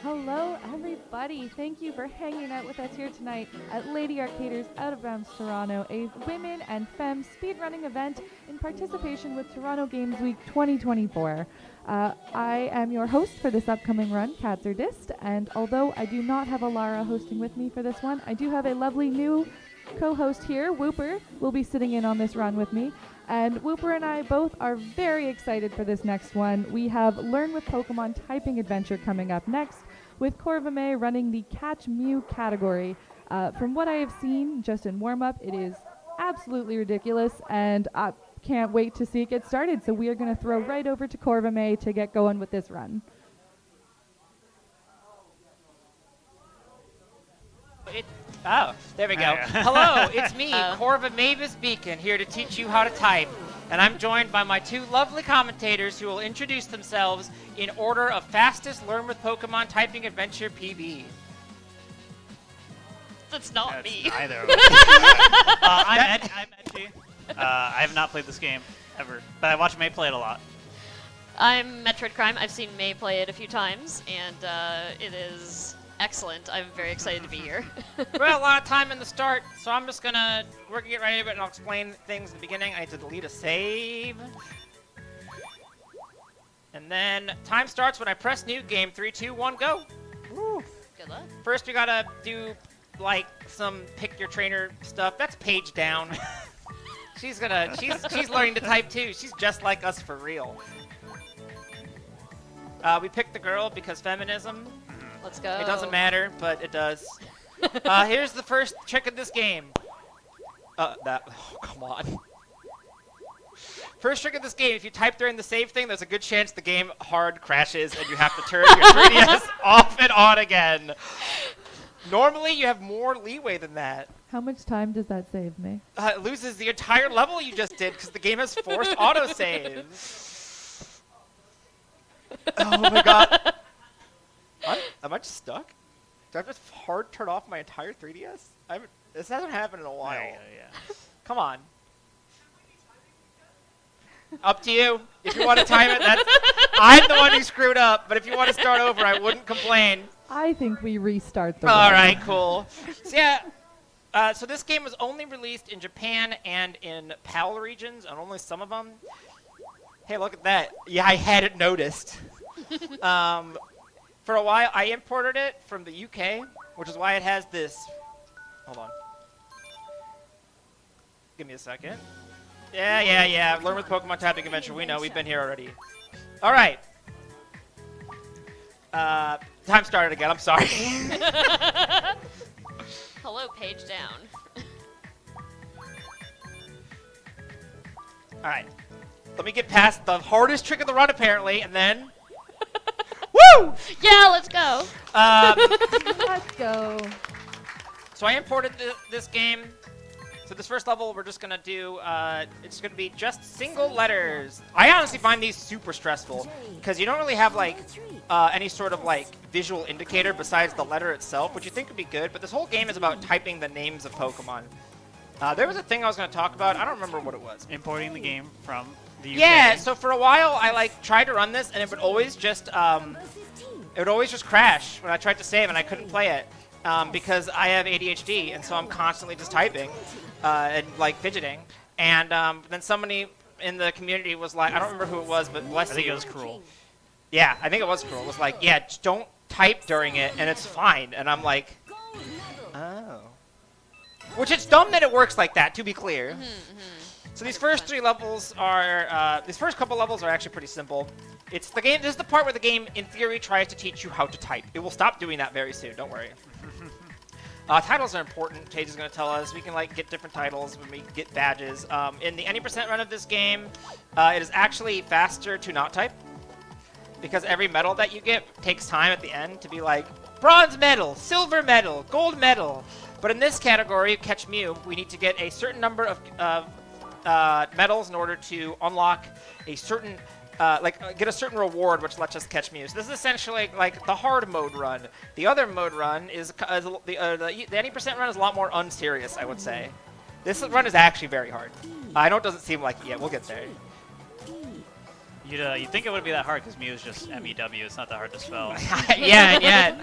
Hello, everybody. Thank you for hanging out with us here tonight at Lady Arcaders Out of Bounds Toronto, a women and femme speedrunning event in participation with Toronto Games Week 2024. I am your host for this upcoming run, Katzerdist, and although I do not have Alara hosting with me for this one, I do have a lovely new co-host here. Whooper will be sitting in on this run with me. And Whooper and I both are very excited for this next one. We have Learn with Pokemon typing adventure coming up next, with Corvimae running the Catch Mew category. From what I have seen just in warm-up, it is absolutely ridiculous, and I can't wait to see it get started. So we are going to throw right over to Corvimae to get going with this run. There we go. Hello, it's me, Corvimae Beacon, here to teach you how to type. And I'm joined by my two lovely commentators who will introduce themselves in order of fastest Learn with Pokemon typing adventure PB. That's not me. Either of us. I'm Etchy. I have not played this game ever, but I watch May play it a lot. I'm Metroid Crime. I've seen May play it a few times, and it is excellent. I'm very excited to be here. We had a lot of time in the start, so I'm just gonna get right to it and I'll explain things in the beginning. I need to delete a save. And then time starts when I press new. Game 3, 2, 1, go. Woo. Good luck. First we gotta do like some pick your trainer stuff. That's Paige down. she's learning to type too. She's just like us for real. We picked the girl because feminism. Let's go. It doesn't matter, but it does. Here's the first trick of this game. Oh, come on. First trick of this game, if you type during the save thing, there's a good chance the game hard crashes and you have to turn your 3DS off and on again. Normally, you have more leeway than that. How much time does that save me? It loses the entire level you just did because the game has forced autosaves. Oh my god. Am I just stuck? Do I have to hard turn off my entire 3DS? This hasn't happened in a while. Yeah. Come on. Up to you. If you want to time it, I'm the one who screwed up. But if you want to start over, I wouldn't complain. I think we restart the All run. right, cool. So yeah, so this game was only released in Japan and in PAL regions, and only some of them. Hey, look at that. Yeah, I hadn't noticed. For a while, I imported it from the UK, which is why it has this. Hold on. Give me a second. Yeah. Learn with Pokemon typing adventure. We know. We've been here already. All right. Time started again. I'm sorry. Hello, page down. All right. Let me get past the hardest trick of the run, apparently, and then... Woo! Yeah, let's go. Let's go. So I imported this game. So this first level, we're just going to do... it's going to be just single letters. I honestly find these super stressful, because you don't really have, like, any sort of, like, visual indicator besides the letter itself, which you think would be good, but this whole game is about typing the names of Pokemon. There was a thing I was going to talk about. I don't remember what it was. Importing the game from the UK. Yeah, so for a while I tried to run this and it would always just crash when I tried to save and I couldn't play it because I have ADHD and so I'm constantly just typing and like fidgeting. And then somebody in the community was like, I don't remember who it was, but bless you. I think it was Cruel. Yeah, I think it was Cruel. It was like, yeah, just don't type during it and it's fine. And I'm like, oh. Which it's dumb that it works like that, to be clear. So these first three levels are, these first couple levels are actually pretty simple. It's the game, this is the part where the game, in theory, tries to teach you how to type. It will stop doing that very soon, don't worry. Titles are important, Tage is going to tell us. We can like get different titles when we get badges. In the any % run of this game, it is actually faster to not type. Because every medal that you get takes time at the end to be like, bronze medal, silver medal, gold medal. But in this category, Catch Mew, we need to get a certain number of medals in order to unlock a certain, get a certain reward which lets us catch Mew. So this is essentially like the hard mode run. The other mode run is, the any % run is a lot more unserious, I would say. This run is actually very hard. I know it doesn't seem like it yet. We'll get there. You'd think it wouldn't be that hard because Mew is just M-E-W. It's not that hard to spell. Yeah, and yet.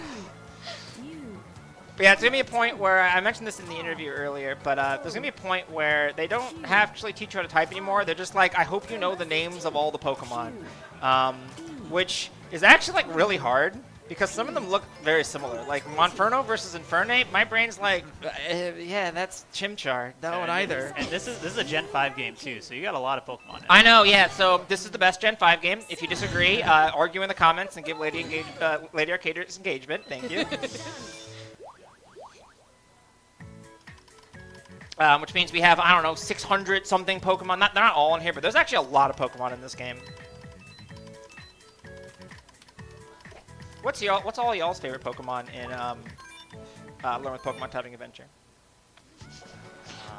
But yeah, it's going to be a point where, I mentioned this in the interview earlier, but there's going to be a point where they don't actually teach you how to type anymore. They're just like, I hope you know the names of all the Pokemon. Which is actually like really hard, because some of them look very similar. Like Monferno versus Infernape, my brain's like, yeah, that's Chimchar. That one either. And this is a Gen 5 game too, so you got a lot of Pokemon in it. I know, yeah. So this is the best Gen 5 game. If you disagree, argue in the comments and give Lady Arcaders engagement. Thank you. Which means we have, I don't know, 600 something Pokemon. They're not all in here, but there's actually a lot of Pokemon in this game. What's all y'all's favorite Pokemon in Learn with Pokemon Typing Adventure?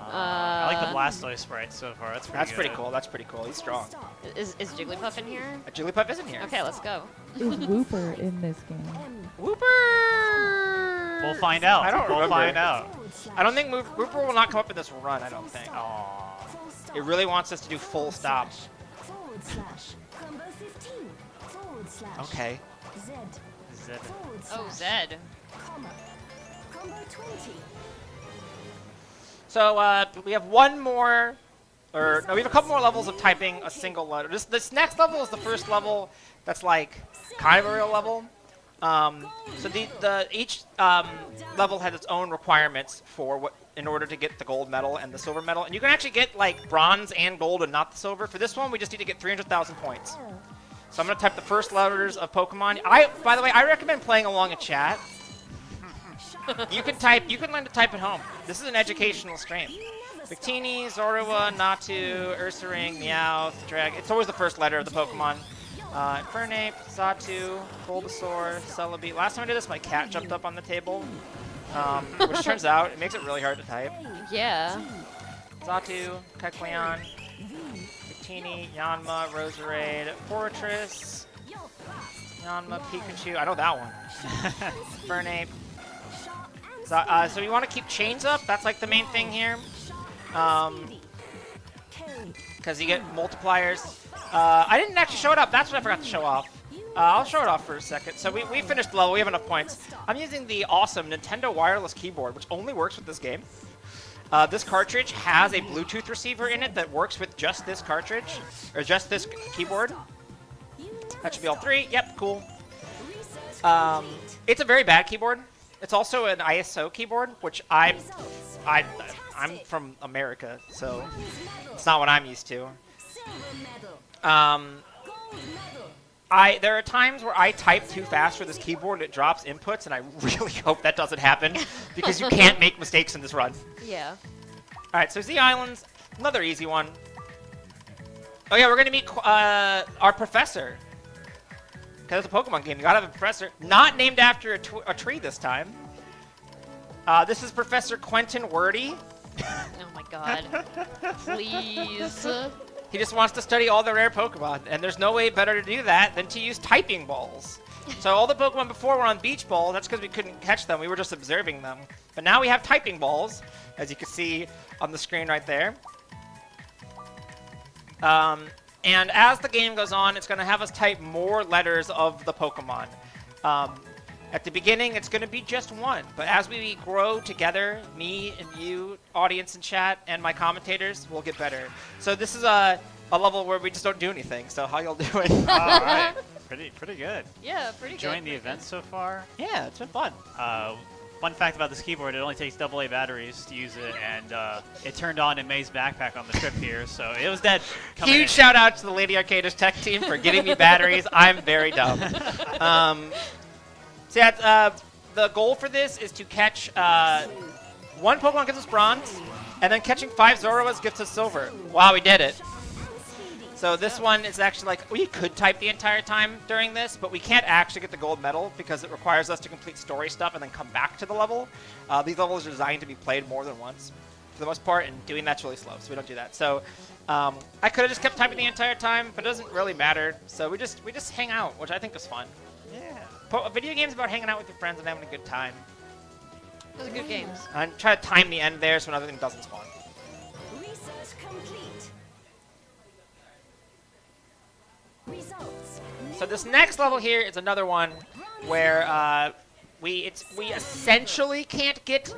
I like the Blastoise sprite so far. That's pretty good. Cool. That's pretty cool. He's strong. Is Jigglypuff in here? Jigglypuff is in here. Okay, let's go. Is Wooper in this game? Wooper! We'll find out. I don't remember. We'll find out. I don't think Wooper will not come up in this run, I don't think. Aww. It really wants us to do full stops. Okay. Zed. Oh, Zed. So we have one more, or no, we have a couple more levels of typing a single letter. This next level is the first level that's like kind of a real level. So each level has its own requirements for in order to get the gold medal and the silver medal, and you can actually get like bronze and gold and not the silver. For this one, we just need to get 300,000 points. So I'm gonna type the first letters of Pokemon. By the way, I recommend playing along in chat. You can learn to type at home. This is an educational stream. Victini, Zorua, Natu, Ursaring, Meowth, Drag. It's always the first letter of the Pokemon. Infernape, Xatu, Bulbasaur, Celebi. Last time I did this, my cat jumped up on the table. Which turns out, it makes it really hard to type. Yeah. Xatu, Kecleon, Victini, Yanma, Roserade, Fortress, Yanma, Pikachu. I know that one. Infernape. So you want to keep chains up. That's like the main thing here. Because you get multipliers. I didn't actually show it up. That's what I forgot to show off. I'll show it off for a second. So we finished the level. We have enough points. I'm using the awesome Nintendo wireless keyboard, which only works with this game. This cartridge has a Bluetooth receiver in it that works with just this cartridge, or just this keyboard. That should be all three. Yep, cool. It's a very bad keyboard. It's also an ISO keyboard, which I'm from America, so it's not what I'm used to. There are times where I type too fast for this keyboard and it drops inputs, and I really hope that doesn't happen because you can't make mistakes in this run. Yeah. All right, so Z Islands, another easy one. Oh yeah, we're gonna meet our professor. Because it's a Pokemon game, you gotta have a professor. Not named after a tree this time. This is Professor Quentin Wordy. Oh my god. Please. He just wants to study all the rare Pokemon, and there's no way better to do that than to use typing balls. So all the Pokemon before were on beach balls. That's because we couldn't catch them. We were just observing them. But now we have typing balls, as you can see on the screen right there. And as the game goes on, it's going to have us type more letters of the Pokemon. At the beginning, it's going to be just one. But as we grow together, me and you, audience and chat, and my commentators, we'll get better. So this is a level where we just don't do anything. So how y'all doing? All right. Pretty good. Yeah, pretty good. Enjoying the event so far. Yeah, it's been fun. Fun fact about this keyboard, it only takes AA batteries to use it, and it turned on in May's backpack on the trip here, so it was dead. Huge shout out to the Lady Arcaders tech team for getting me batteries. I'm very dumb. So yeah, the goal for this is to catch one Pokemon gives us bronze, and then catching 5 Zoruas gives us silver. Wow, we did it. So this one is actually like, we could type the entire time during this, but we can't actually get the gold medal because it requires us to complete story stuff and then come back to the level. These levels are designed to be played more than once for the most part, and doing that's really slow, so we don't do that. So I could have just kept typing the entire time, but it doesn't really matter. So we just hang out, which I think is fun. Yeah. Video games about hanging out with your friends and having a good time. Those are good games. And try to time the end there so another thing doesn't spawn. Research complete. So this next level here is another one where we essentially can't get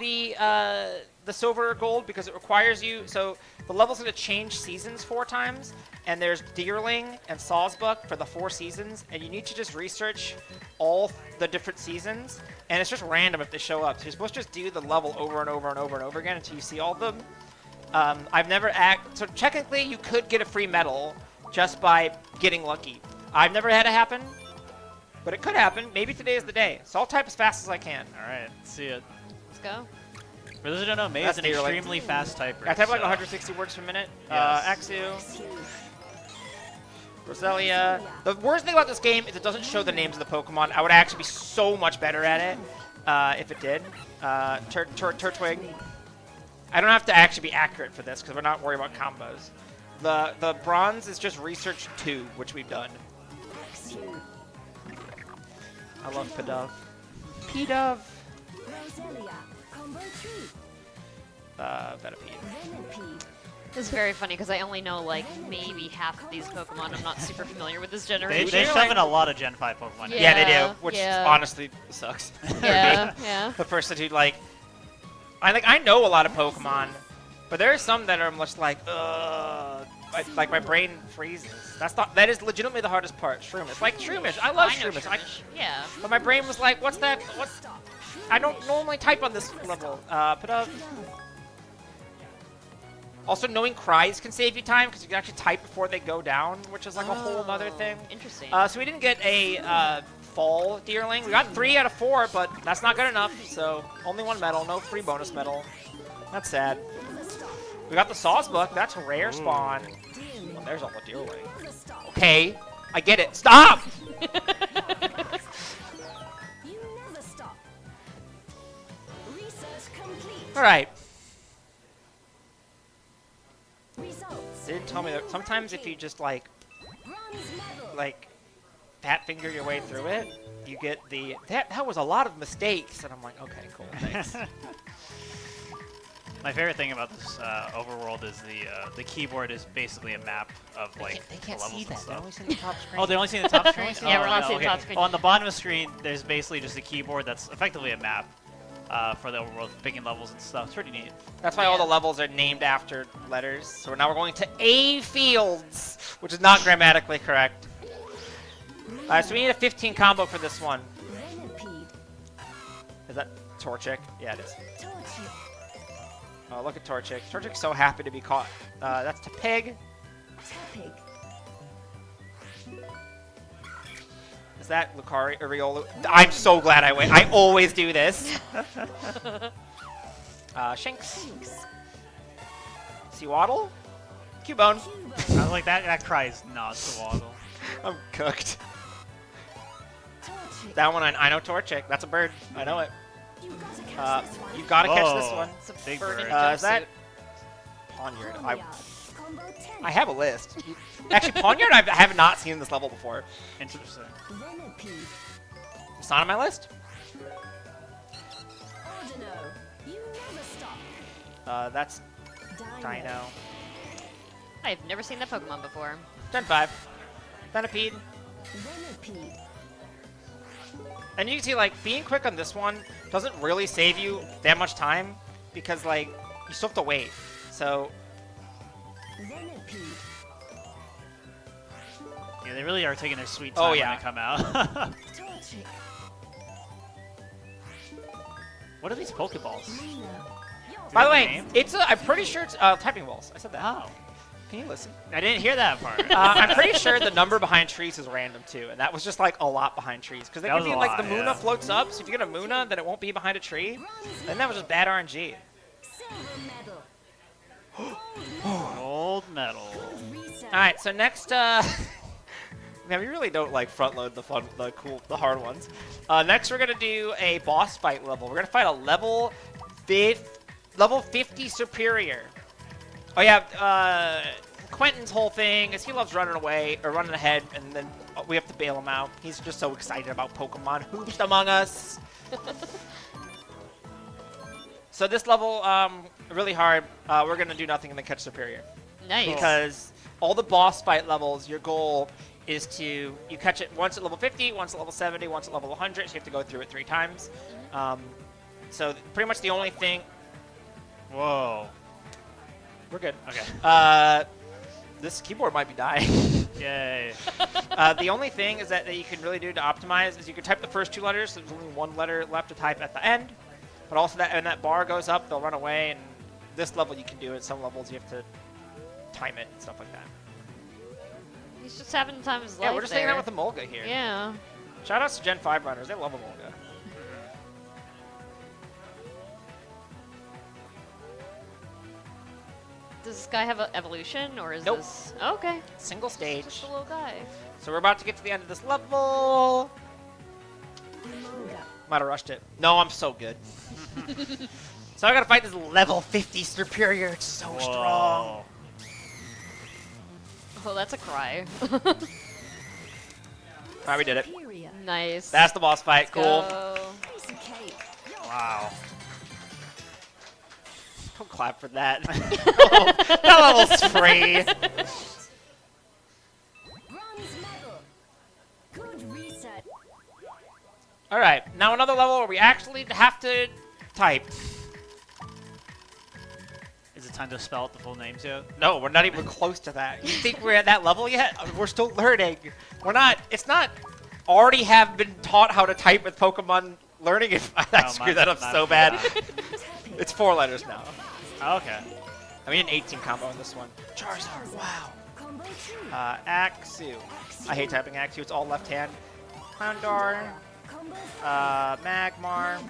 the silver or gold because it requires you. So the level's going to change seasons 4 times, and there's Deerling and Sawsbuck for the 4 seasons, and you need to just research all the different seasons, and it's just random if they show up. So you're supposed to just do the level over and over and over and over again until you see all of them. I've never so technically you could get a free medal just by getting lucky. I've never had it happen, but it could happen. Maybe today is the day. So I'll type as fast as I can. All right, let's see it. Let's go. For those who don't know, May That's is an Deerling. extremely fast typer. I type like so- 160 words per minute. Yes. Axu. Roselia. The worst thing about this game is it doesn't show the names of the Pokemon. I would actually be so much better at it if it did. Turtwig. I don't have to actually be accurate for this because we're not worried about combos. The bronze is just research 2, which we've done. I love Pidove. Pidove. Venipede. This is very funny because I only know like maybe half of these Pokemon. I'm not super familiar with this They generation. shove in a lot of Gen 5 Pokemon. Yeah. Yeah, they do, which yeah. honestly sucks. Yeah, yeah. The person who I know a lot of Pokemon, but there are some that are just like, ugh. Like my brain freezes. That is legitimately the hardest part. Shroomish. Like Shroomish. I love I know Shroomish. Yeah. But my brain was like, what's that? I don't normally type on this level. Put up. Also, knowing cries can save you time because you can actually type before they go down, which is like a whole other thing. Interesting. So we didn't get a fall Deerling. We got 3 out of 4, but that's not good enough. So only 1 medal, no free bonus medal. That's sad. We got the Sawsbuck. That's a rare spawn. Oh, there's all the Deerling. Okay, I get it. Stop! All right. They didn't tell me that sometimes if you just like fat finger your way through it, you get the that was a lot of mistakes, and I'm like, okay, cool, thanks. My favorite thing about this overworld is the keyboard is basically a map of like They can't the levels see and that. They're stuff. only seeing the top screen. Oh, they're only seeing the top screen? Yeah, we're Oh, not no, seeing the okay. top screen. On the bottom of the screen, there's basically just a keyboard that's effectively a map for the overworld, picking levels and stuff. It's pretty neat. That's why all the levels are named after letters. So now we're going to A fields, which is not grammatically correct. So we need a 15 combo for this one. Is that Torchic? Yeah, it is. Oh, look at Torchic. Torchic's so happy to be caught. That's to Pig. Is that Lucario? Ariolo? I'm so glad I went. I always do this. Shinx. Seawaddle? Cubone. Like that cries not Swaddle. I'm cooked. That one, I know Torchic. That's a bird. I know it. You've got to catch this Whoa. one. It's a Big bird in bird. a Is that jumpsuit. Ponyard? I have a list. Actually, Ponyard, I have not seen this level before. Interesting. It's not on my list. That's Dino. I've never seen that Pokemon before. Gen 5. Venipede. And you can see, like, being quick on this one doesn't really save you that much time because, like, you still have to wait. So, Yeah, they really are taking their sweet Oh, time yeah. when they come out. What are these Pokeballs? by the have a way, name? I'm pretty sure it's typing balls. I said that. Oh, Can you listen? I didn't hear that part. I'm pretty sure the number behind trees is random too, and that was just like a lot behind trees. Because they That give was you a like lot, the Muna yeah. floats up, so if you get a Muna, then it won't be behind a tree. And that was just bad RNG. Gold medal. All right, so next, man, we really don't like front load the fun, the hard ones. Next, we're gonna do a boss fight level. We're gonna fight a level 50 superior. Oh yeah, Quentin's whole thing is he loves running away or running ahead, and then we have to bail him out. He's just so excited about Pokemon Hoops Among Us. So this level, really hard. We're gonna do nothing and then catch superior. Nice. Because all the boss fight levels, your goal is you catch it once at level 50, once at level 70, once at level 100, so you have to go through it 3 times. So pretty much the only thing... Whoa. We're good. Okay. This keyboard might be dying. Yay. The only thing is that you can really do to optimize is you can type the first 2 letters, so there's only 1 letter left to type at the end. But also when that bar goes up, they'll run away, and this level you can do it. Some levels you have to time it and stuff like that. He's just having the time of his life. Yeah, we're just hanging out with the Mulga here. Yeah. Shout outs to Gen 5 runners. They love a Mulga. Does this guy have an evolution, or is Nope. this... Oh, okay. Single stage. Just a little guy. So we're about to get to the end of this level. Might have rushed it. No, I'm so good. So I gotta fight this level 50 superior. It's so strong. Oh, that's a cry. Alright, we did it. Nice. That's the boss fight. Let's Cool. go. Wow. Don't clap for that. That level's free. Alright, now another level where we actually have to type. Is it time to spell out the full names yet? No, we're not even close to that. You think we're at that level yet? We're still learning. We're not. It's not already have been taught how to type with Pokemon learning. If I screwed that up so bad. It's 4 letters now. Oh, okay. I mean, an 18 combo in this one. Charizard, wow. Axew. I hate typing Axew. It's all left hand. Houndour. Magmar.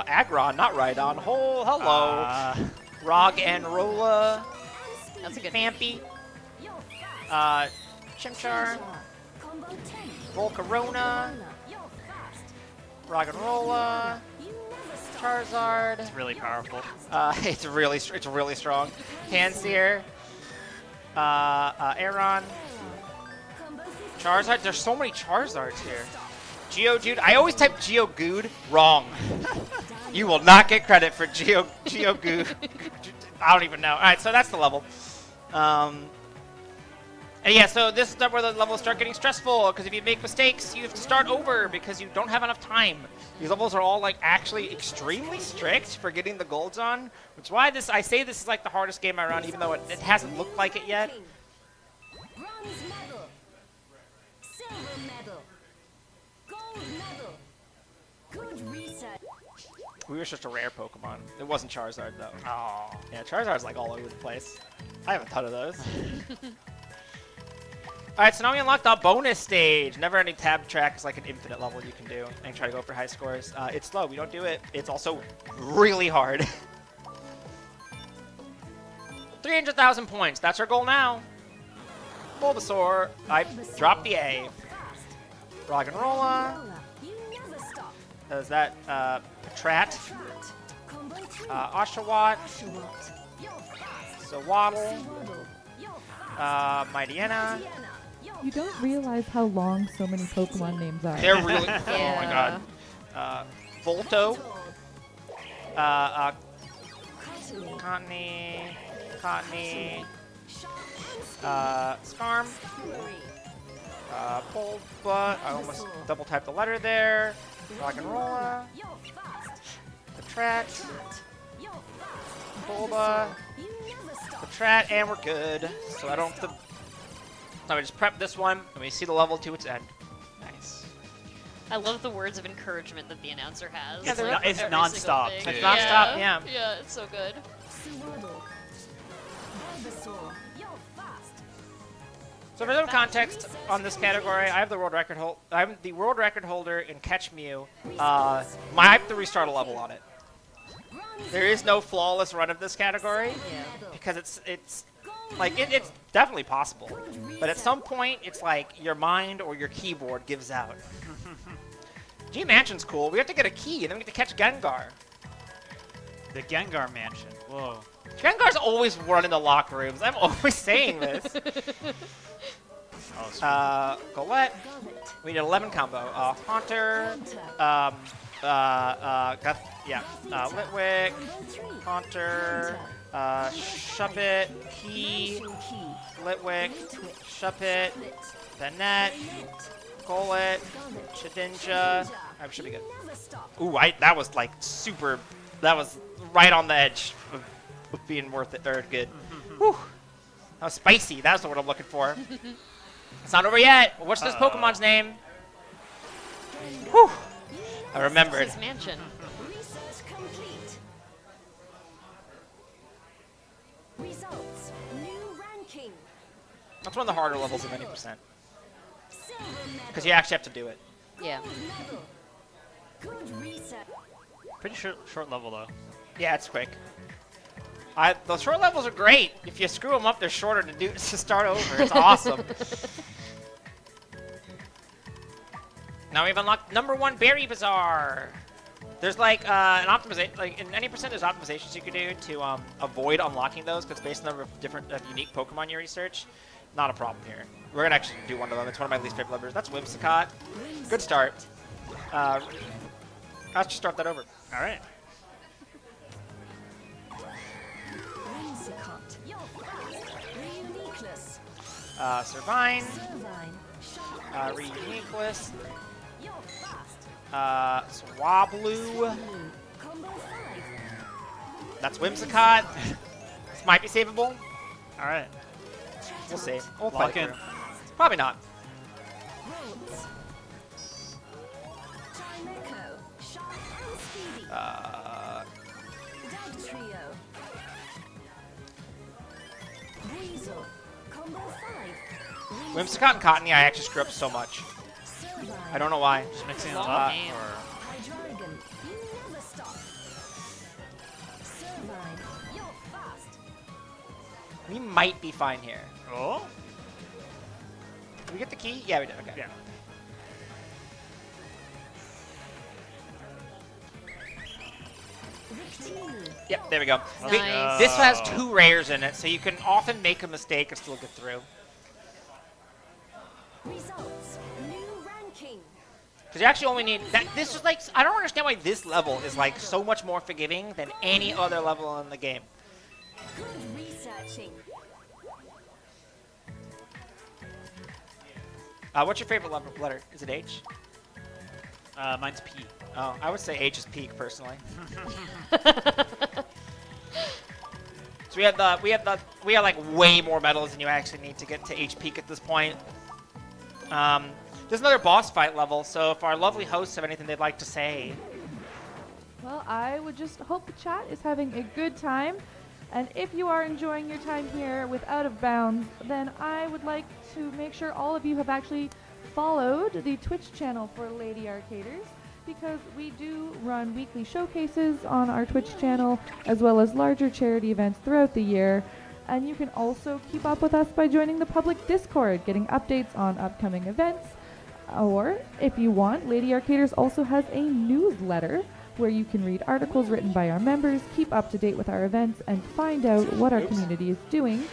Aggron, not Rhydon. Hello. Rog and Rolla. That's a good Fampy. Chimchar. Volcarona. Roggenrola. Charizard. It's really powerful. It's really strong. Pansear. Aeron. Charizard. There's so many Charizards here. Geodude. I always type Geogood wrong. You will not get credit for Geogood. I don't even know. All right, so that's the level. And yeah, so this is where the levels start getting stressful, because if you make mistakes, you have to start over because you don't have enough time. These levels are all like actually extremely strict for getting the golds on, which is why I say this is like the hardest game I run, even though it hasn't looked like it yet. Bronze medal, silver medal, gold medal. Good reset. We were just a rare Pokemon. It wasn't Charizard though. Oh. Yeah, Charizard's like all over the place. I have a ton of those. Alright, so now we unlocked the bonus stage. Never ending tab track is like an infinite level you can do and try to go for high scores. It's slow, we don't do it. It's also really hard. 300,000 points, that's our goal now. Bulbasaur, I dropped the A. Roggenrola. You never stop. Does that, Patrat. Combo 3. Oshawott. What? You're fast. Sawaddle. Waddle. You're fast. Mightyena. Sienna. You're You don't realize how long so many Pokemon names are. They're really, oh my Yeah. god. Volto. Todd. Cottony. Sharp Scarm. Fury. Bulba. I almost double typed the letter there. Roggenrola. You're fast. Patrat. You're fast. Bulba. You never stop. Patrat, and we're good. So I don't have to. So we just prep this one, and we see the level to its end. Nice. I love the words of encouragement that the announcer has. Yeah, they're like, not- it's every non-stop, single thing. too. It's non-stop, yeah. Yeah, it's so good. Swaddle. Bulbasaur. You're fast. So for some context on this category, I have the world record I'm the world record holder in Catch Mew. I have to restart a level on it. There is no flawless run of this category Yeah. because it's like it's definitely possible, but at some point it's like your mind or your keyboard gives out. G Mansion's cool. We have to get a key and then we get to catch Gengar. The Gengar Mansion. Whoa. Gengar's always running the locker rooms. I'm always saying this. Oh, sweet. Golett. Gullet. We need 11 combo. Haunter. Hunter. Litwick. Combo 3. Haunter. Shuppet, Key, Potion key. Litwick, Shuppet, Bennett, Golett, Shedinja. I should be good. Never stop. Ooh, that was like super. That was right on the edge of being worth it or good. Whew. That was spicy. That's the word I'm looking for. It's not over yet. What's this Pokemon's name? Whew. I remembered. His mansion. Research complete. Results. New ranking. That's one of the harder levels of any percent. Silver Because medal. you actually have to do it. Yeah. Gold medal. Good research. Pretty short level though. Yeah, it's quick. Those short levels are great. If you screw them up, they're shorter to start over. It's awesome. Now we've unlocked #1 Berry Bazaar. There's like an optimization, like in any percent, there's optimizations you can do to avoid unlocking those because based on the number of different unique Pokemon you research, not a problem here. We're gonna actually do one of them. It's one of my least favorite levels. That's Whimsicott. Good start. I'll just start that over. All right. Whimsicott. You're fast. Reuniqueness. Servine, Servine. Sharp. Reuniqueness, You're fast. Swablu. Blue. Combo 5. That's Whimsicott. This might be savable. All right. We'll see. We'll Lock play it in. through. Probably not. Rolls. Chimeco. Sharp and speedy. Dog trio. Weasel. Combo 5. Whimsicott and Cottony, I actually screw up so much. Servine. I don't know why. Just mixing it Long up. game. Or Hydreigon. You never stop. Servine. You're fast. We might be fine here. oh. Did we get the key? Yeah, we did. Okay. Yeah. Victini. Yep, there we go. Nice. This has 2 rares in it, so you can often make a mistake and still get through. Results. New ranking. Because you actually only need that. This is like, I don't understand why this level is like so much more forgiving than any other level in the game. Good researching. What's your favorite letter? Is it H? Mine's P. Oh, I would say H is peak personally. So we have like way more medals than you actually need to get to H peak at this point. There's another boss fight level, so if our lovely hosts have anything they'd like to say. Well, I would just hope the chat is having a good time. And if you are enjoying your time here with Out of Bounds, then I would like to make sure all of you have actually followed the Twitch channel for Lady Arcaders, because we do run weekly showcases on our Twitch channel, as well as larger charity events throughout the year. And you can also keep up with us by joining the public Discord, getting updates on upcoming events. Or, if you want, Lady Arcaders also has a newsletter where you can read articles written by our members, keep up to date with our events, and find out what our community is doing.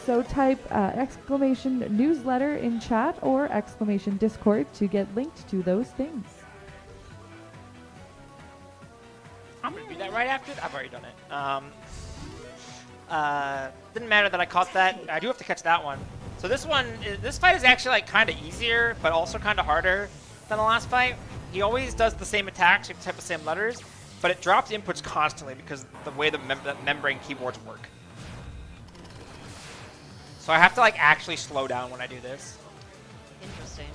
So type exclamation newsletter in chat or exclamation Discord to get linked to those things. I'm gonna do that right after. I've already done it. Didn't matter that I caught that. I do have to catch that one. So this fight is actually like kind of easier, but also kind of harder than the last fight. He always does the same attacks, except the same letters, but it drops inputs constantly because the way the membrane keyboards work. So I have to like actually slow down when I do this. Interesting.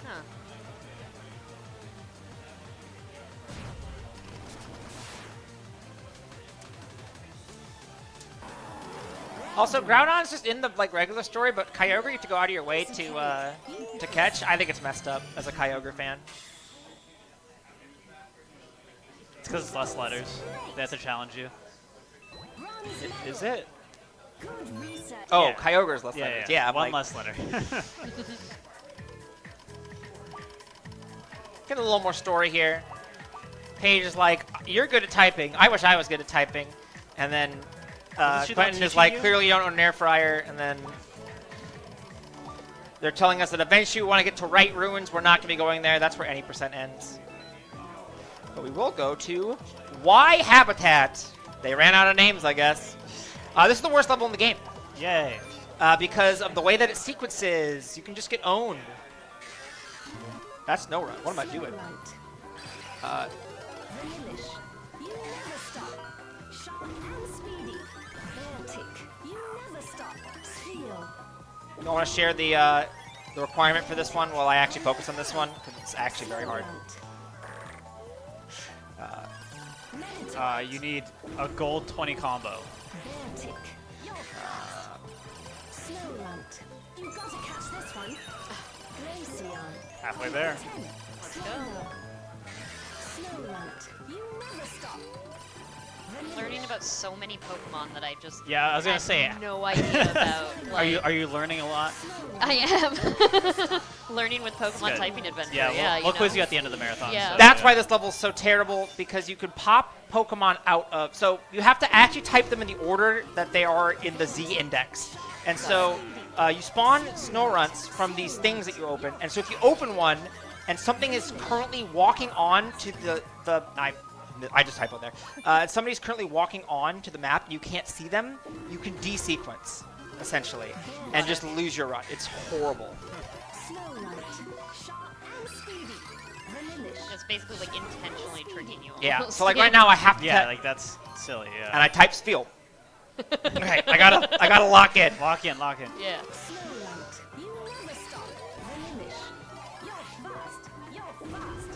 Huh. Also, Groudon's just in the like regular story, but Kyogre you have to go out of your way to catch. I think it's messed up as a Kyogre fan. It's because it's less letters. They have to challenge you. Is it? Good research. Oh, Yeah. Kyogre's less letters. Yeah, I'm one like, less letter. get a little more story here. Paige is like, you're good at typing. I wish I was good at typing. And then Isn't she the one Quentin is teaching like, you? clearly you don't own an air fryer. And then they're telling us that eventually we want to get to Right Ruins. We're not going to be going there. That's where any percent ends. But we will go to Y Habitat. They ran out of names, I guess. This is the worst level in the game. Yay. Because of the way that it sequences. You can just get owned. That's no run. What am I doing? Vanillish. You never stop. Sharp and speedy. Baltic. You never stop. Feel. I want to share the requirement for this one while I actually focus on this one, because it's actually very hard. You need a gold 20 combo. Baltic. You're fast. Snowrunt. You gotta catch this one. Glaceon. Halfway there. Snowrunt. You never stop. Learning about so many Pokemon that I just Yeah, I was gonna had say. no idea about. Are you learning a lot? I am learning with Pokemon Good. Typing Adventure. Yeah, we'll you quiz know. you at the end of the marathon. Yeah. So, That's why this level is so terrible, because you can pop Pokemon out of... So you have to actually type them in the order that they are in the Z index. And so you spawn Snowrunts from these things that you open. And so if you open one and something is currently walking on to the I just typoed there. Somebody's currently walking on to the map and you can't see them, you can desequence, essentially, and just lose your run. It's horrible. Snowrunt. Sharp and speedy. Vanillish. It's basically like intentionally tricking you. Yeah, almost. so like right now I have to... Yeah, like that's silly. and Yeah. I type Steel. Okay, I gotta lock in. Lock in, lock in. Yeah. Snowrunt. You never stop. Vanillish. You're fast. You're fast.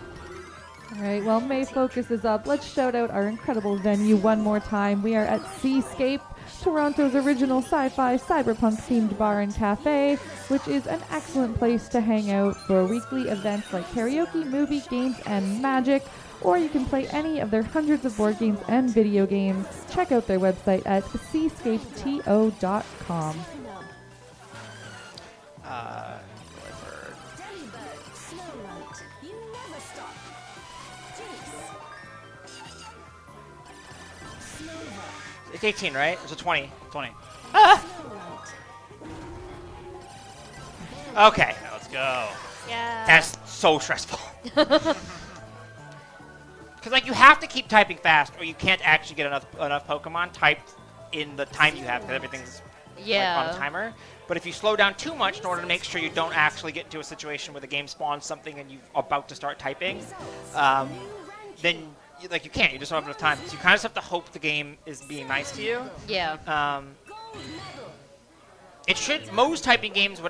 All right, well, May Focus is up. Let's shout out our incredible venue one more time. We are at See-scape, Toronto's original sci-fi cyberpunk-themed bar and cafe, which is an excellent place to hang out for weekly events like karaoke, movie, games, and magic. Or you can play any of their hundreds of board games and video games. Check out their website at seescapeto.com. Delibird. Snowrunt. You never stop. Jinx. Snowrunt. It's 18, right? It's a 20. 20. Snowrunt. Okay. Now let's go. Yeah. That's so stressful. Because like you have to keep typing fast, or you can't actually get enough Pokemon typed in the time you have, because everything's Yeah. like, on a timer. But if you slow down too much in order to make sure you don't actually get into a situation where the game spawns something and you're about to start typing, then you can't. You just don't have enough time. So you kind of just have to hope the game is being nice to you. Yeah. It should, most typing games,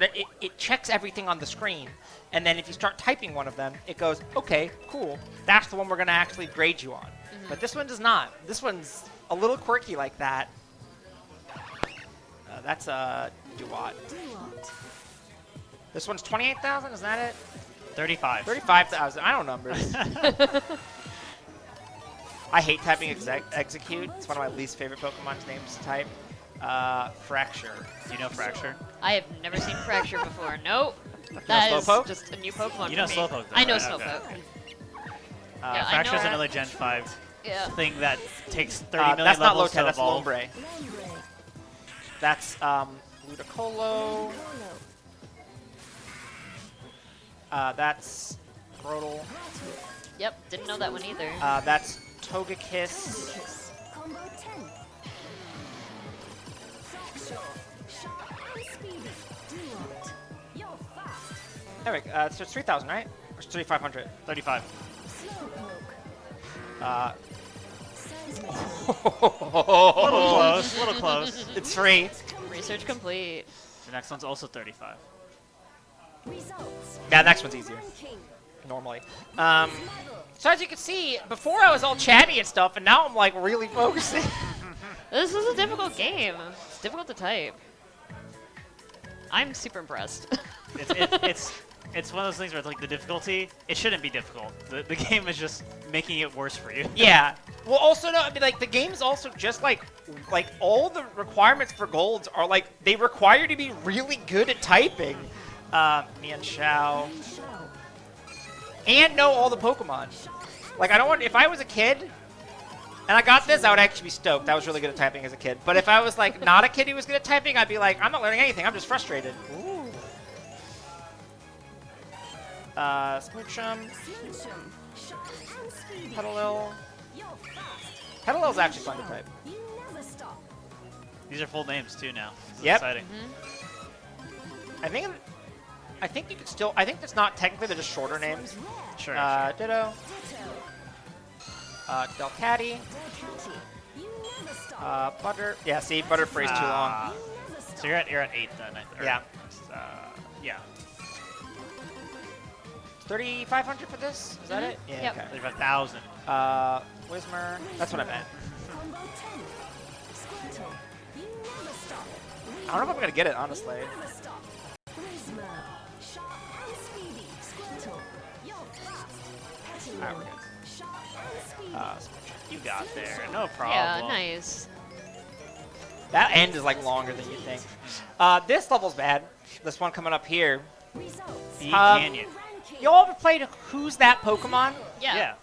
it checks everything on the screen, and then if you start typing one of them, it goes, okay, cool, that's the one we're going to actually grade you on. But this one does not. This one's a little quirky like that. That's a Duat. This one's 28,000, is that it? 35. 35,000, I don't know numbers. I hate typing execute. It's one of my least favorite Pokemon's names to type. Fracture. Do you know Fracture? I have never seen Fracture before. Nope. know That is Slowpoke? just a new Pokemon You know for me. Slowpoke, though, I know right? Slowpoke. Okay. Yeah, I know Fracture's her. another Gen 5 Yeah. thing that takes 30 million That's not levels Lotad, to that's evolve. Lombre. That's Ludicolo. That's Grotle. Yep. Didn't know that one either. That's Togekiss. Combo 10. Fracture. Sharp and speedy. Duat. You're fast. There we go. So it's 3,000, right? Or it's 3,500? 35. Slowpoke. Little close, little close. It's free. Research complete. The next one's also 35. Results. Yeah, next one's easier, Ranking. normally. So as you can see, before I was all chatty and stuff, and now I'm like really focusing. This is a difficult game. It's difficult to type. I'm super impressed. It's one of those things where it's like the difficulty, it shouldn't be difficult. The game is just making it worse for you. Yeah. Well, also, no, I mean, like, the game's also just, like all the requirements for golds are, like, they require you to be really good at typing. Mian Xiao. And know all the Pokemon. Like, I don't want, if I was a kid, and I got this, I would actually be stoked. I was really good at typing as a kid. But if I was, like, not a kid who was good at typing, I'd be like, I'm not learning anything, I'm just frustrated. Ooh. Smoochum. Smoochum. Sharp and speedy. Petalil. You're fast. Petalil's actually fun to type. You never stop. These are full names too now. This is Yep. exciting. I think you could still. I think that's not technically. They're just shorter names. Sure. Ditto. Ditto. Delcatty. Delcatty. You never stop. Butter. Yeah. See, Butterfree's too long. You never stop. So you're at 8 then. Yeah. Yeah. 3,500 for this. Is that it? Yeah. Yep. Okay. 35,000. Wismer. That's what I meant. Combo 10. Squirtle. You never stop. I don't know if I'm gonna get it honestly. You never stop. Whismer. Sharp and speedy. Squirtle. You're fast. Alright, we're Petalil. good. Sharp and speedy. You got there. No problem. Yeah, nice. That end is like longer than you think. This level's bad. This one coming up here. Results. Bee Um, Canyon. Ranking. Y'all ever played Who's That Pokemon? Yeah. Yeah.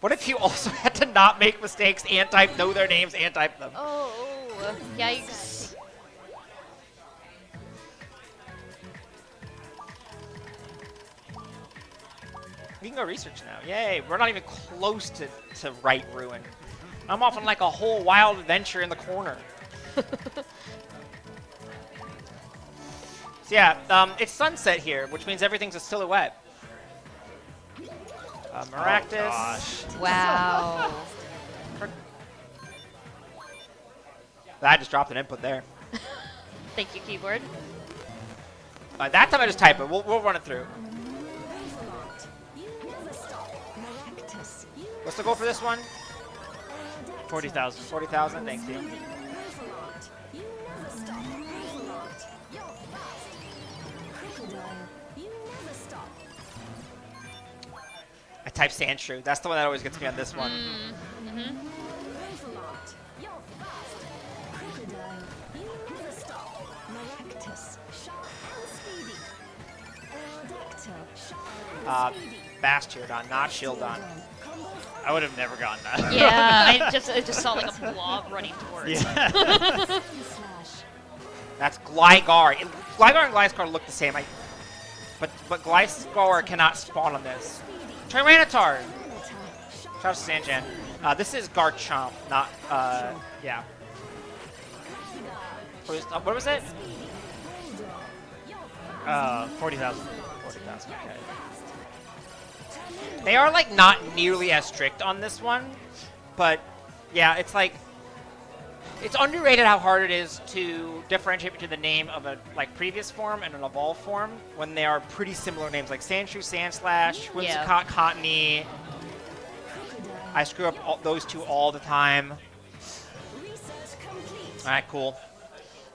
What if you also had to not make mistakes and know their names and type them? Oh, yikes. We can go research now. Yay, we're not even close to Right Ruin. I'm off on like a whole wild adventure in the corner. So yeah, it's sunset here, which means everything's a silhouette. Maractus. gosh. Wow. I just dropped an input there. Thank you, keyboard. That time I just type it. We'll run it through. Ravenlot. You never stop. Maractus. You What's the goal for this one? 40,000. 40,000. Thank you. Ravenlot. You never stop. Ravenlot. You're fast. Crocodile. You never stop. I type Sandshrew. That's the one that always gets me on this one. Ravenlot. You're fast. Crocodile. You never stop. Maractus. Sharp and speedy. Aerodactyl. Sharp and speedy. Bastiodon, not Shieldon. Combo 5. I would have never gotten that. Yeah, I just saw like a blob running towards. Yeah. Slash. That's Gligar. Gligar and Gliscor look the same. But Gliscor cannot spawn on this. Tyranitar. Shout out to Sanjan. This is Garchomp, not yeah. What was it? 40,000. 40,000. Okay. They are like not nearly as strict on this one, but yeah, it's like it's underrated how hard it is to differentiate between the name of a like previous form and an evolved form when they are pretty similar names like Sandshrew, Sandslash, Whimsicott, Cottony. I screw up those two all the time. Research complete. All right, cool.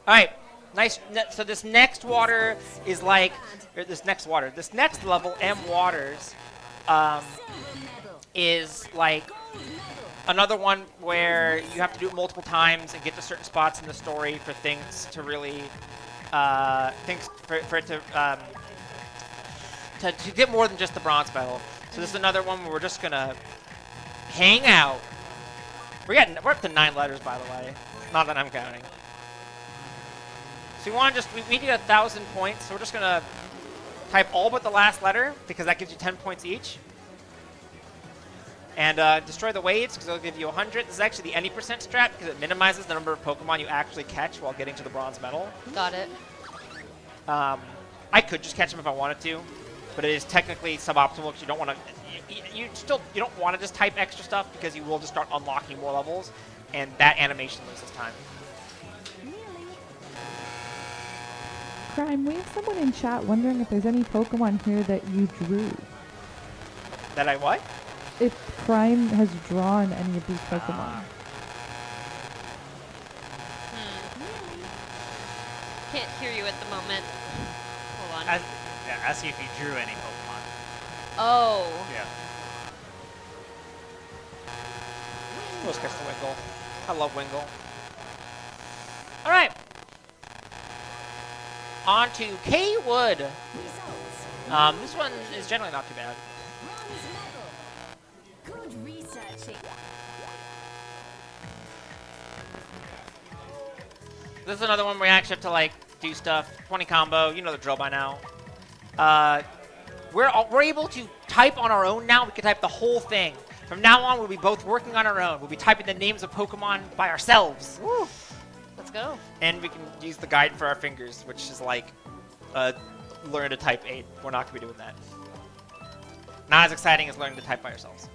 All right, nice. So this next water is like this next level, M Waters, is like another one where you have to do it multiple times and get to certain spots in the story for things to really for it to get more than just the bronze medal. So this is another one where we're just gonna hang out. We're up to 9 letters, by the way. Not that I'm counting. So we need 1,000 points. So we're just gonna type all but the last letter because that gives you 10 points each. And destroy the waves because it'll give you 100. This is actually the any percent strat because it minimizes the number of Pokemon you actually catch while getting to the bronze medal. Got it. I could just catch them if I wanted to, but it is technically suboptimal because you don't want to. You don't want to just type extra stuff because you will just start unlocking more levels, and that animation loses time. Crime, we have someone in chat wondering if there's any Pokemon here that you drew. That I what? If Crime has drawn any of these Pokemon. Can't hear you at the moment. Hold on. Ask you if you drew any Pokemon. Oh. Yeah. Let's catch the Wingull. I love Wingull. All right. On to K Wood. Results. This one is generally not too bad. Bronze medal. Good researching. This is another one where you actually have to like do stuff. 20 combo, you know the drill by now. We're able to type on our own now. We can type the whole thing From now on, we'll be both working on our own. We'll be typing the names of Pokemon by ourselves. Woo. Let's go. And we can use the guide for our fingers, which is like learn to type 8. We're not going to be doing that. Not as exciting as learning to type by yourselves.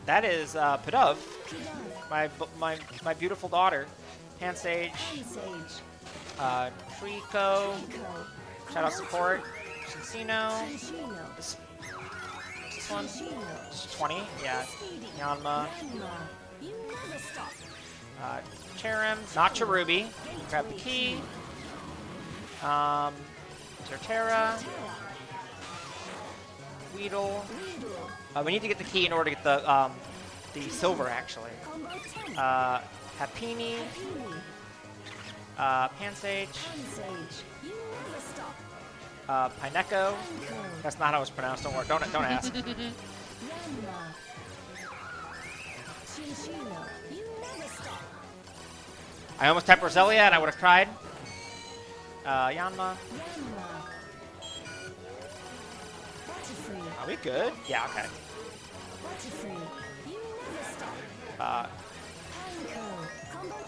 That is Pidove, my beautiful daughter. Pansage, Trico, Shadow Support, Shinsino. This one, this is 20, yeah. Yanma, Cherim, not Cherubi. Grab the key. Torterra, Weedle. We need to get the key in order to get the silver, actually. Happini, Pansage, Pineco. That's not how it's pronounced. Don't worry. Don't ask. I almost tapped Roselia and I would have cried. Yanma. Are we good? Yeah, okay.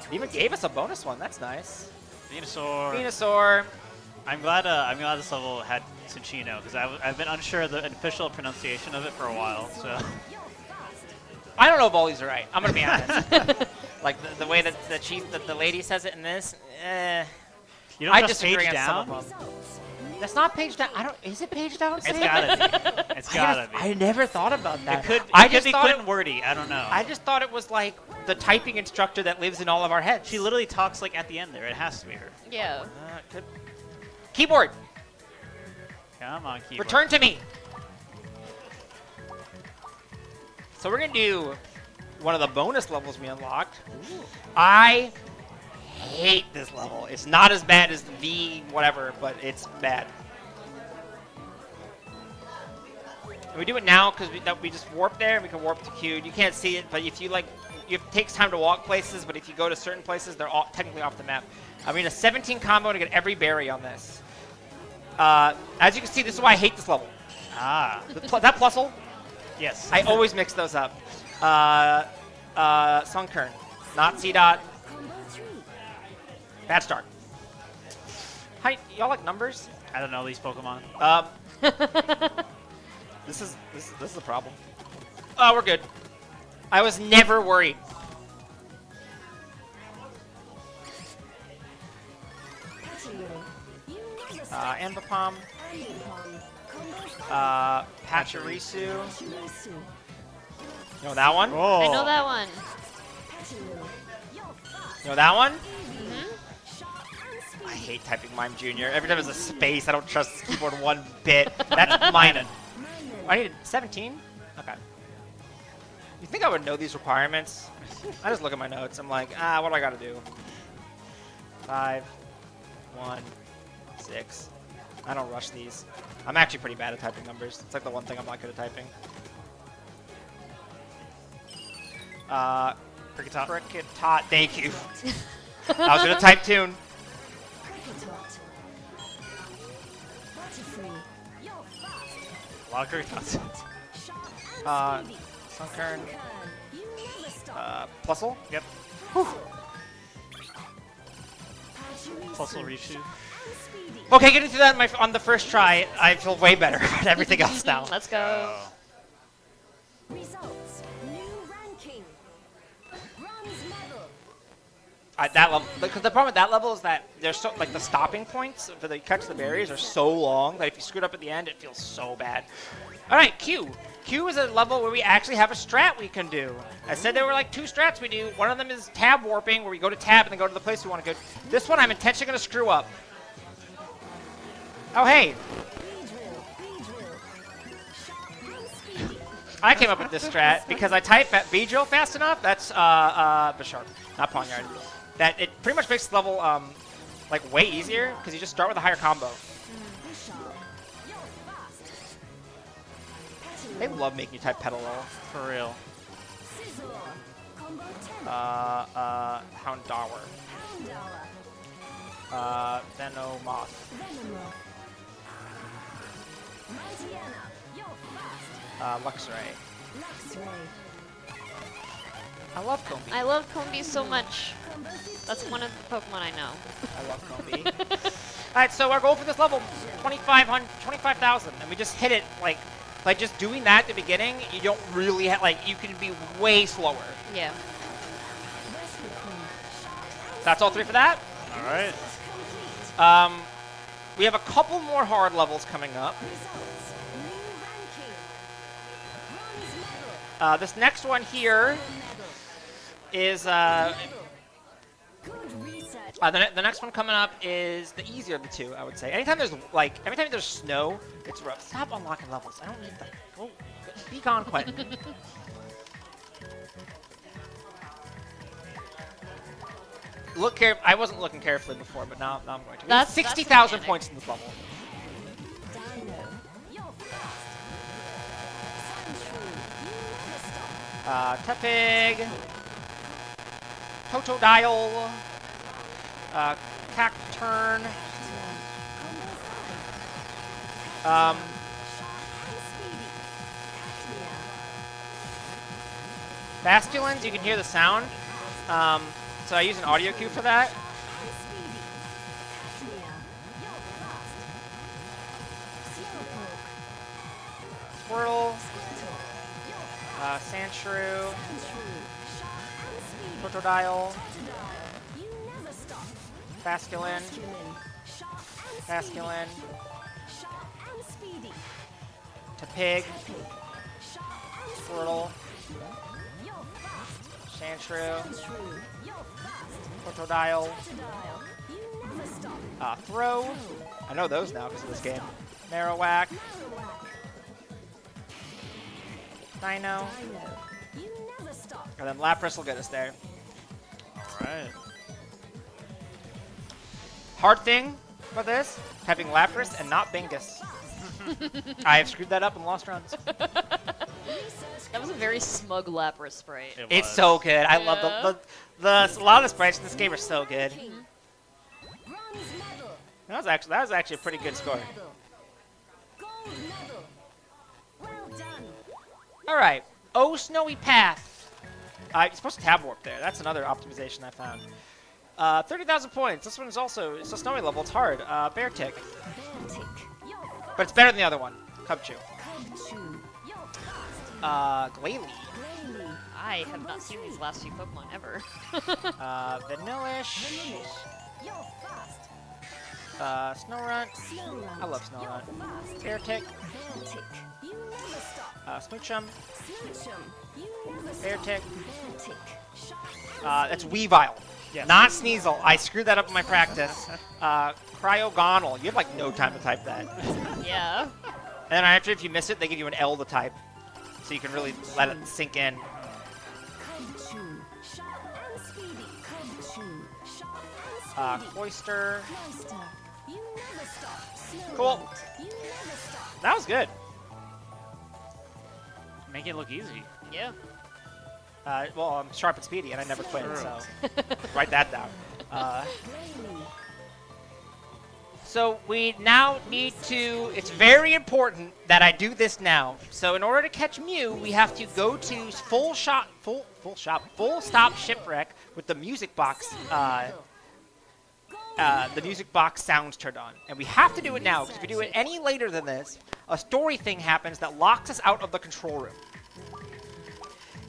It even gave us a bonus one. That's nice. Venusaur. Venusaur. I'm glad this level had Cinccino, because I've been unsure of the official pronunciation of it for a while. So I don't know if all these are right. I'm gonna be honest. Like the way that the lady says it in this, you don't I just disagree page on down. some of them. That's not page down. I don't. Is it page down? It's gotta be. It's gotta be. I never thought about that. It could. I It could just be thought quick and wordy. I don't know. I just thought it was like the typing instructor that lives in all of our heads. She literally talks like at the end there. It has to be her. Yeah. Good. Keyboard. Come on, keyboard. Return to me. So we're gonna do one of the bonus levels we unlocked. Ooh. I hate this level. It's not as bad as the V whatever, but it's bad. And we do it now because we just warp there and we can warp to Q. You can't see it, but if you it takes time to walk places, but if you go to certain places, they're all technically off the map. I mean, a 17 combo to get every berry on this. As you can see, this is why I hate this level. Ah. That Plusle, Yes. I always mix those up. Sunkern, not C-Dot. Bad start. Hi, y'all like numbers? I don't know these Pokemon. This is a problem. Oh, we're good. I was never worried. Ambipom. Pachirisu. You know that one? Oh. I know that one. You know that one? Mm-hmm. I hate typing Mime Jr. Every time there's a space, I don't trust this keyboard one bit. That's mine. I needed 17? Okay. You think I would know these requirements? I just look at my notes. I'm like, what do I gotta do? 5, 1, 6. I don't rush these. I'm actually pretty bad at typing numbers. It's like the one thing I'm not good at typing. Cricketot. Thank you. I was gonna type tune. A lot of Cricketots. Sunkern. Plusle? Yep. Plusle Rishu. Okay, getting through that on the first try, I feel way better about everything else now. Let's go. Results. New ranking. Bronze medal. That level, because the problem with that level is that there's so like the stopping points for the catch the berries are so long that if you screwed up at the end, it feels so bad. All right, Q. Q is a level where we actually have a strat we can do. I said there were like 2 strats we do. One of them is tab warping, where we go to tab and then go to the place we want to go. This one I'm intentionally going to screw up. Oh, hey. I came up with this strat because I type at V-Drill fast enough. That's Bisharp, not Pawniard. That it pretty much makes the level like way easier because you just start with a higher combo. They love making you type Petal roll. For real. Houndour. Venomoth. Luxray. Luxray. I love Combi. I love Combi so much. That's one of the Pokemon I know. I love Combi. Alright, so our goal for this level, 25,000. And we just hit it, like just doing that at the beginning, you don't really have, like, you can be way slower. Yeah. That's all 3 for that. All right. We have a couple more hard levels coming up. Results. New ranking. Bronze medal. This next one here is Good research. the next one coming up is the easier of the two, I would say. Anytime there's snow, it's rough. Stop unlocking levels. I don't need that. Oh, be gone, Quentin. Look care. I wasn't looking carefully before, but now I'm going to. We have That's 60,000 organic. points in this level. Dino. You're fast. Sandshrew. You never stop. Tepig, Totodile, Cacturn, Combo 5. um, Sharp and speedy. Cacturn. Basculins. You can hear the sound. So I use an audio cue for that. And speedy. Cacturn. You're fast. Slowpoke. Squirtle, Squirtle. You're fast. Sandshrew, Sandshrew. Sharp and speedy. Totodile, Totodile. You never stop. Basculin, Basculin. Sharp and speedy. Basculin, Sharp and speedy. Tepig, Sharp and speedy. Squirtle, You're fast. Sandshrew, Sandshrew. You're fast. Totodile, Totodile. You never stop. Throw. I know those now because of this game. Marowak, Marowak. Dino, Dino. You never stop. and then Lapras will get us there. All right. Hard thing for this, having Lapras and not Bingus. I have screwed that up and lost runs. Research That was a very smug Lapras sprite. It It's was. so good. I love Yeah. a lot of the sprites in this game are so good. King. Bronze medal. That was actually a pretty good score. Medal. Gold medal. Well done. All right. Oh, Snowy Path. You're supposed to tab warp there. That's another optimization I found. 30,000 points. This one is also, it's a snowy level. It's hard. Bear Tick. Beartic. You're fast. But it's better than the other one. Cubchoo. Cubchoo. You're fast. Glalie. Glalie. I have not seen these last few Pokemon ever. Vanillish. Vanillish. You're fast. Snorunt. Snorunt. I love Snorunt. You're fast. Bear Tick. Beartic. You never stop. Smoochum. Smoochum. You never stop. Beartic. Beartic. Sharp and That's Weavile. Yes. Not Sneasel. I screwed that up in my practice. Cryogonal. You have like no time to type that. Yeah. And then after, if you miss it, they give you an L to type. So you can really let it sink in. Cubchoo. Sharp and speedy. Cubchoo. Sharp and speedy. Cloyster. Cloyster. You never stop. Snorunt. Cool. You never stop. That was good. Make it look easy. Yeah. Well, I'm sharp and speedy, and I never quit, True. so write that down. Glalie. So we now need to, it's very important that I do this now. So in order to catch Mew, we have to go to full stop shipwreck with the music box, the music box sounds turned on. And we have to do it now, because if we do it any later than this, a story thing happens that locks us out of the control room.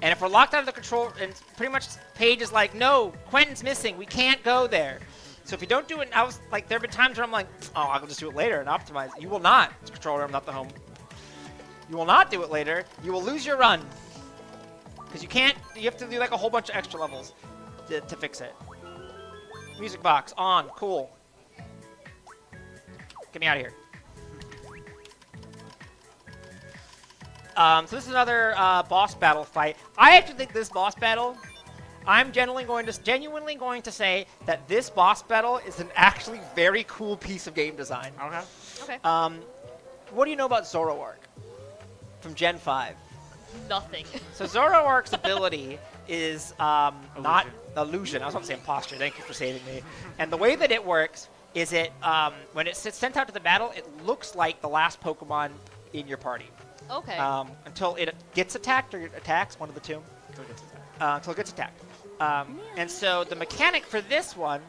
And if we're locked out of the control, and pretty much Paige is like, no, Quentin's missing, we can't go there. So if you don't do it, there have been times where I'm like, oh, I'll just do it later and optimize. You will not. It's control room, not the home. You will not do it later. You will lose your run. Because you have to do like a whole bunch of extra levels to fix it. Music box, on, cool. Get me out of here. So this is another boss battle fight. I actually think this boss battle, I'm genuinely going to say that this boss battle is an actually very cool piece of game design. Okay. Okay. What do you know about Zoroark from Gen 5? Nothing. So Zoroark's ability is not Illusion. illusion. I was about to say imposter. Thank you for saving me. And the way that it works is when it's sent out to the battle, it looks like the last Pokemon in your party. Okay. Until it gets attacked or it attacks, one of the two. Until it gets attacked. And so the mechanic for this one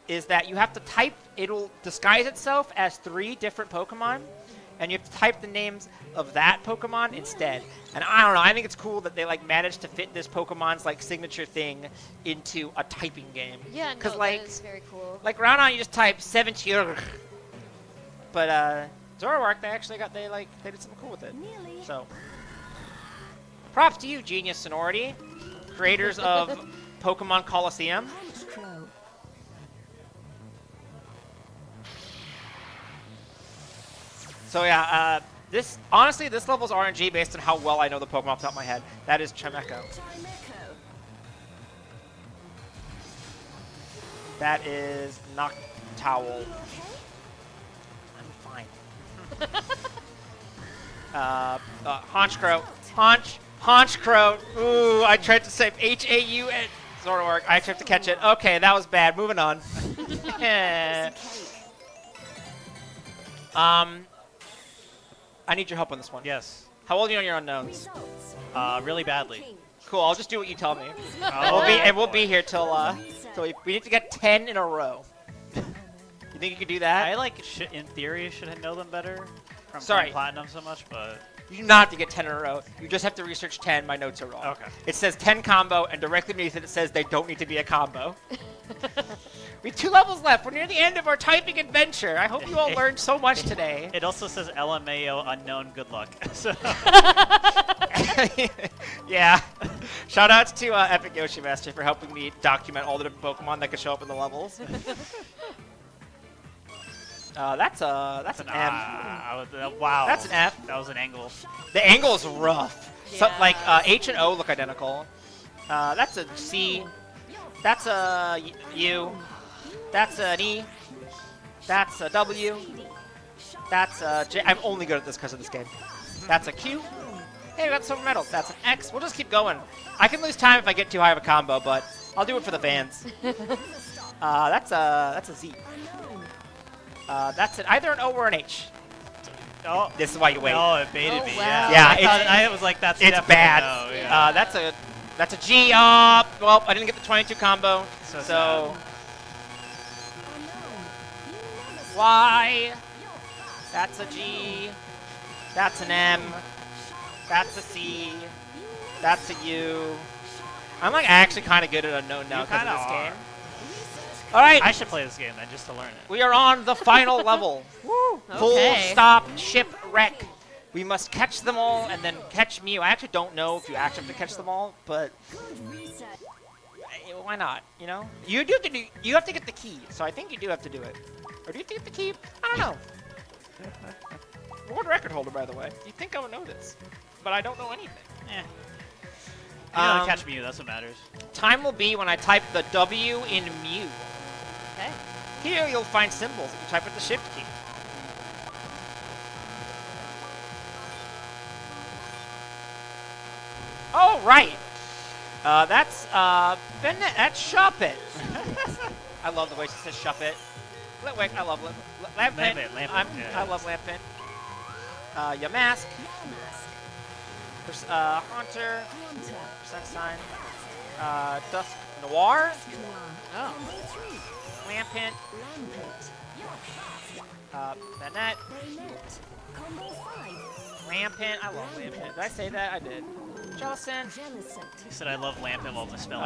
is that you have to type, it'll disguise itself as 3 different Pokemon, and you have to type the names of that Pokemon instead. And I don't know, I think it's cool that they like managed to fit this Pokemon's like signature thing into a typing game. Yeah, no, like, that is very cool. like Groudon, you just type 70, but Zoroark, they did something cool with it. Nearly. So, props to you, Genius Sonority, creators of Pokemon Coliseum. Punch Crow. So yeah, this level's RNG based on how well I know the Pokemon off the top of my head. That is Chimecho. Chimecho. That is Noctowl. You okay? I'm fine. Honchcrow. Honchcrow. Ooh, I tried to say H-A-U and Zoroark. I tried to catch it. Okay, that was bad. Moving on. I need your help on this one. Yes. How old are you on your unknowns? Results. Really badly. Cool. I'll just do what you tell me. Oh, We'll be here till we need to get 10 in a row. You think you can do that? I in theory should know them better from Sorry. playing Platinum so much, but You do not have to get 10 in a row. You just have to research 10. My notes are wrong. Okay. It says 10 combo, and directly beneath it says they don't need to be a combo. We have 2 levels left. We're near the end of our typing adventure. I hope you all learned so much today. it also says LMAO unknown. Good luck. So Yeah. Shoutouts to Epic Yoshi Master for helping me document all the different Pokemon that could show up in the levels. That's an M. Wow. That's an F. That was an angle. The angle is rough. So, Yeah. like, H and O look identical. That's a C. That's a U. That's an E. That's a W. That's a J. I'm only good at this because of this game. That's a Q. Hey, we got silver medal. That's an X. We'll just keep going. I can lose time if I get too high of a combo, but I'll do it for the fans. That's a Z. That's either an O or an H. Oh, This is why you wait. no, it baited Oh, me. wow. Yeah, I was like, that's It's definitely bad. a no, yeah. That's a G. Well, I didn't get the 22 combo. So So Y. That's a G. That's an M. That's a C. That's a U. I'm like actually kind of good at unknown now You because of kinda this are. game. All right, I should play this game then just to learn it. we are on the final level. Woo! Full Okay. stop shipwreck. We must catch them all and then catch Mew. I actually don't know if you actually have to catch them all, but why not? You know, you have to get the key. So I think you do have to do it. Or do you have to get the key? I don't know. World record holder, by the way. You'd think I would know this, but I don't know anything. You gotta Um, catch Mew, that's what matters. Time will be when I type the W in Mew. Okay. Here you'll find symbols if you type with the shift key. Oh, right. That's Shuppet. I love the way she says Shuppet. Wait, I love Lampin. Lampin, yeah. I love Lampin. Yamask. Haunter. Percent sign. Dusk Noir. Oh. Lampin. Banette. Lampin. I love Lampin. Did I say that? I did. Jellicent. He said I love Lampin while misspelling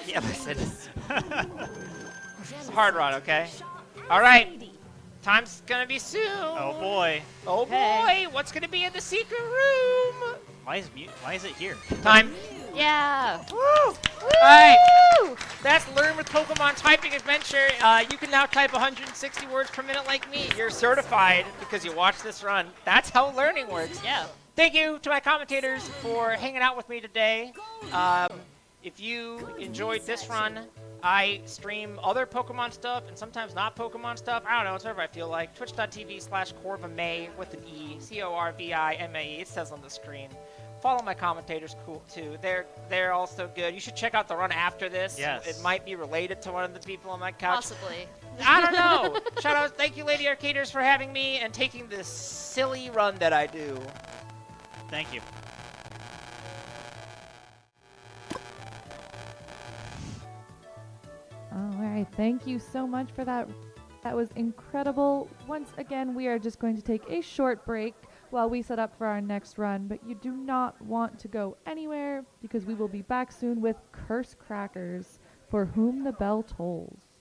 Yeah, listen. It's a hard run, okay? All right. Time's gonna be soon. it. Oh boy. Oh Okay. boy, what's gonna be in the secret room? Why is it here? Time. Yeah. Woo! All right. That's Learn with Pokemon Typing Adventure. You can now type 160 words per minute like me. You're certified because you watched this run. That's how learning works. Yeah. Thank you to my commentators for hanging out with me today. If you enjoyed this run, I stream other Pokemon stuff and sometimes not Pokemon stuff. I don't know, it's whatever I feel like. Twitch.tv/Corvimae with an E, Corvimae. It says on the screen. Follow my commentators, cool too. They're also good. You should check out the run after this. Yes. It might be related to one of the people on my couch. Possibly. I don't know. Shout out, thank you, Lady Arcaders, for having me and taking this silly run that I do. Thank you. All right, thank you so much for that. That was incredible. Once again, we are just going to take a short break while we set up for our next run, but you do not want to go anywhere because we will be back soon with Curse Crackers, For Whom the Bell Tolls.